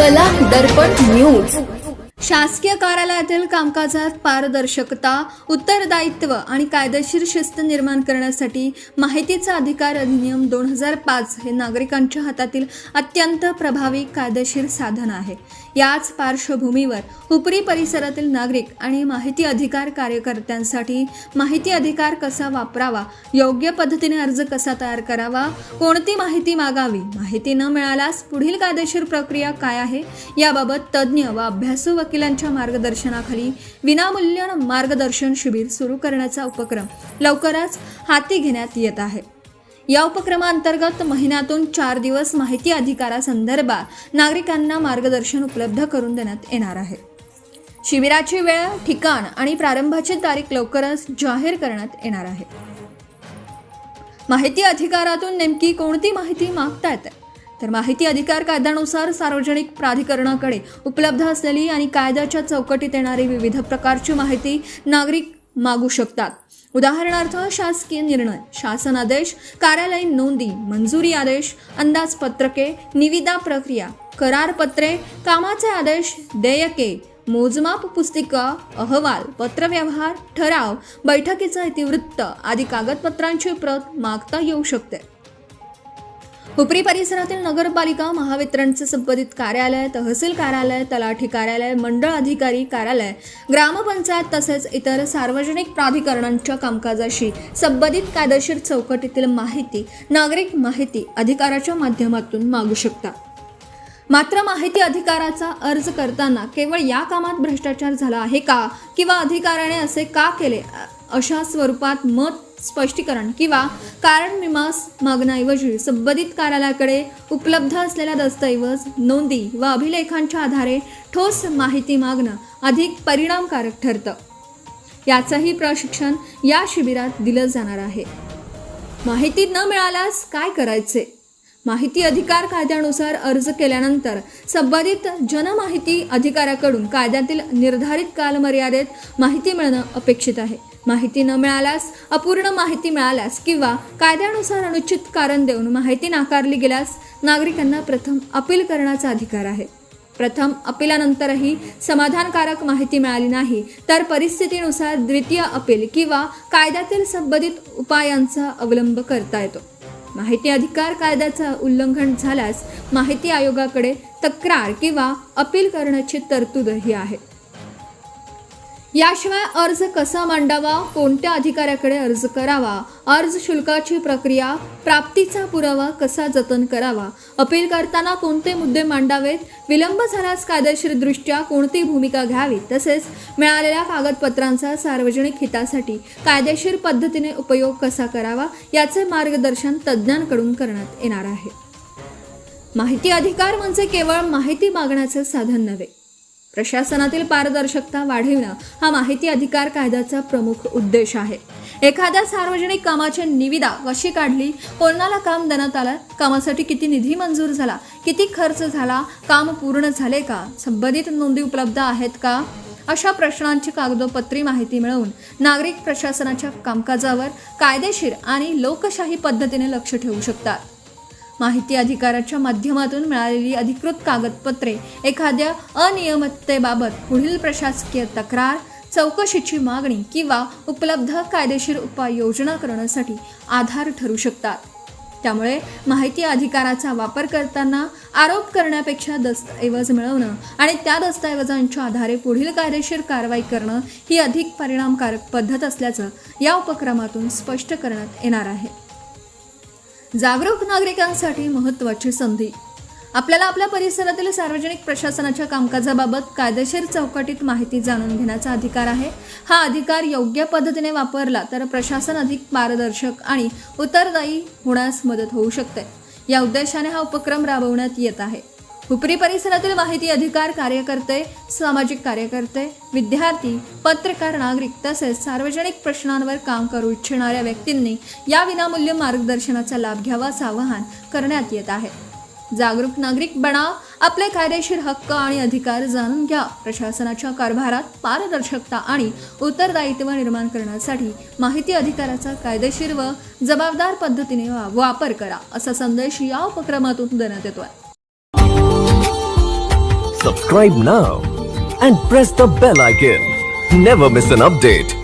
कला दर्पण न्यूज. शासकीय कार्यालयातील कामकाजात पारदर्शकता, उत्तरदायित्व आणि कायदेशीर शिस्त निर्माण करण्यासाठी माहितीचा अधिकार अधिनियम 2005 हे नागरिकांच्या हातातील अत्यंत प्रभावी कायदेशीर साधन आहे. याच पार्श्वभूमीवर हुपरी परिसरातील नागरिक आणि माहिती अधिकार कार्यकर्त्यांसाठी माहिती अधिकार कसा वापरावा, योग्य पद्धतीने अर्ज कसा तयार करावा, कोणती माहिती मागावी, माहिती न मिळाल्यास पुढील कायदेशीर प्रक्रिया काय आहे, याबाबत तज्ज्ञ व अभ्यासू वकिलांच्या मार्गदर्शनाखाली विनामूल्य मार्गदर्शन शिबिर सुरू करण्याचा उपक्रम लवकरच हाती घेण्यात येत आहे. या उपक्रमांतर्गत महिन्यातून 4 दिवस माहिती अधिकारासंदर्भात नागरिकांना मार्गदर्शन उपलब्ध करून देण्यात येणार आहे. शिबिराची वेळ, ठिकाण आणि प्रारंभाची तारीख लवकरच जाहीर करण्यात येणार आहे. माहिती अधिकारातून नेमकी कोणती माहिती मागता येते? तर माहिती अधिकार कायद्यानुसार सार्वजनिक प्राधिकरणाकडे उपलब्ध असलेली आणि कायद्याच्या चौकटीत येणारी विविध प्रकारची माहिती नागरिक मागू शकतात. उदाहरणार्थ, शासकीय निर्णय, शासन आदेश, कार्यालयीन नोंदी, मंजुरी आदेश, अंदाजपत्रके, निविदा प्रक्रिया, करारपत्रे, कामाचे आदेश, देयके, मोजमाप पुस्तिका, अहवाल, पत्रव्यवहार, ठराव, बैठकीचा इतिवृत्त आदी कागदपत्रांची प्रत मागता येऊ शकते. हुपरी परिसरातील नगरपालिका, महावितरणचे संबंधित कार्यालय, तहसील कार्यालय, तलाठी कार्यालय, मंडळ अधिकारी कार्यालय, ग्रामपंचायत तसेच इतर सार्वजनिक प्राधिकरणांच्या कामकाजाशी संबंधित कायदेशीर चौकटीतील माहिती नागरिक माहिती अधिकाराच्या माध्यमातून मागू शकतात. मात्र माहिती अधिकाराचा अर्ज करताना केवळ या कामात भ्रष्टाचार झाला आहे का, किंवा अधिकाऱ्याने असे का केले, अशा स्वरूपात मत स्पष्टीकरण किंवा कारण मीमांस मागण्याऐवजी संबंधित कार्यालयाकडे उपलब्ध असलेल्या दस्तऐवज, नोंदी व अभिलेखांच्या आधारे ठोस माहिती मागणं अधिक परिणामकारक ठरतं. याचंही प्रशिक्षण या शिबिरात दिलं जाणार आहे. माहिती न मिळाल्यास काय करायचे? माहिती अधिकार कायद्यानुसार अर्ज केल्यानंतर संबंधित जनमाहिती अधिकाऱ्याकडून कायद्यातील निर्धारित कालमर्यादेत माहिती मिळणं अपेक्षित आहे. माहिती न मिळाल्यास, अपूर्ण माहिती मिळाल्यास किंवा कायद्यानुसार अनुचित कारण देऊन माहिती नाकारली गेल्यास नागरिकांना प्रथम अपील करण्याचा अधिकार आहे. प्रथम अपीलानंतरही समाधानकारक माहिती मिळाली नाही तर परिस्थितीनुसार द्वितीय अपील किंवा कायद्यातील संबंधित उपायांचा अवलंब करता येतो. माहिती अधिकार कायद्याचं उल्लंघन झाल्यास माहिती आयोगाकडे तक्रार किंवा अपील करण्याची तरतूदही आहे. याशिवाय अर्ज कसा मांडावा, कोणत्या अधिकाऱ्याकडे अर्ज करावा, अर्ज शुल्काची प्रक्रिया, प्राप्तीचा पुरावा कसा जतन करावा, अपील करताना कोणते मुद्दे मांडावेत, विलंब झाल्यास कायदेशीरदृष्ट्या कोणती भूमिका घ्यावी, तसेच मिळालेल्या कागदपत्रांचा सार्वजनिक हितासाठी कायदेशीर पद्धतीने उपयोग कसा करावा, याचे मार्गदर्शन तज्ज्ञांकडून करण्यात येणार आहे. माहिती अधिकार म्हणजे केवळ माहिती मागण्याचे साधन नव्हे. प्रशासनातील पारदर्शकता वाढविणं हा माहिती अधिकार कायद्याचा प्रमुख उद्देश आहे. एखाद्या सार्वजनिक कामाची निविदा कशी काढली, कोणाला काम देण्यात आलं, कामासाठी किती निधी मंजूर झाला, किती खर्च झाला, काम पूर्ण झाले का, संबंधित नोंदी उपलब्ध आहेत का, अशा प्रश्नांची कागदोपत्री माहिती मिळवून नागरिक प्रशासनाच्या कामकाजावर कायदेशीर आणि लोकशाही पद्धतीने लक्ष ठेवू शकतात. माहिती अधिकाराच्या माध्यमातून मिळालेली अधिकृत कागदपत्रे एखाद्या अनियमिततेबाबत पुढील प्रशासकीय तक्रार, चौकशीची मागणी किंवा उपलब्ध कायदेशीर उपाययोजना करण्यासाठी आधार ठरू शकतात. त्यामुळे माहिती अधिकाराचा वापर करताना आरोप करण्यापेक्षा दस्तऐवज मिळवणं आणि त्या दस्तऐवजांच्या आधारे पुढील कायदेशीर कारवाई करणं ही अधिक परिणामकारक पद्धत असल्याचं या उपक्रमातून स्पष्ट करण्यात येणार आहे. जागरूक नागरिकांसाठी महत्त्वाची संधी. आपल्याला आपल्या परिसरातील सार्वजनिक प्रशासनाच्या कामकाजाबाबत कायदेशीर चौकटीत माहिती जाणून घेण्याचा अधिकार आहे. हा अधिकार योग्य पद्धतीने वापरला तर प्रशासन अधिक पारदर्शक आणि उत्तरदायी होण्यास मदत होऊ शकते. या उद्देशाने हा उपक्रम राबवण्यात येत आहे. हुपरी परिसरातील माहिती अधिकार कार्यकर्ते, सामाजिक कार्यकर्ते, विद्यार्थी, पत्रकार, नागरिक तसेच सार्वजनिक प्रश्नांवर काम करू इच्छिणाऱ्या व्यक्तींनी या विनामूल्य मार्गदर्शनाचा लाभ घ्यावा असं आवाहन करण्यात येत आहे. जागरूक नागरिक बना, आपले कायदेशीर हक्क आणि अधिकार जाणून घ्या. प्रशासनाच्या कारभारात पारदर्शकता आणि उत्तरदायित्व निर्माण करण्यासाठी माहिती अधिकाराचा कायदेशीर व जबाबदार पद्धतीने वापर करा, असा संदेश या उपक्रमातून देण्यात येतोय. Subscribe now and press the bell icon. Never miss an update.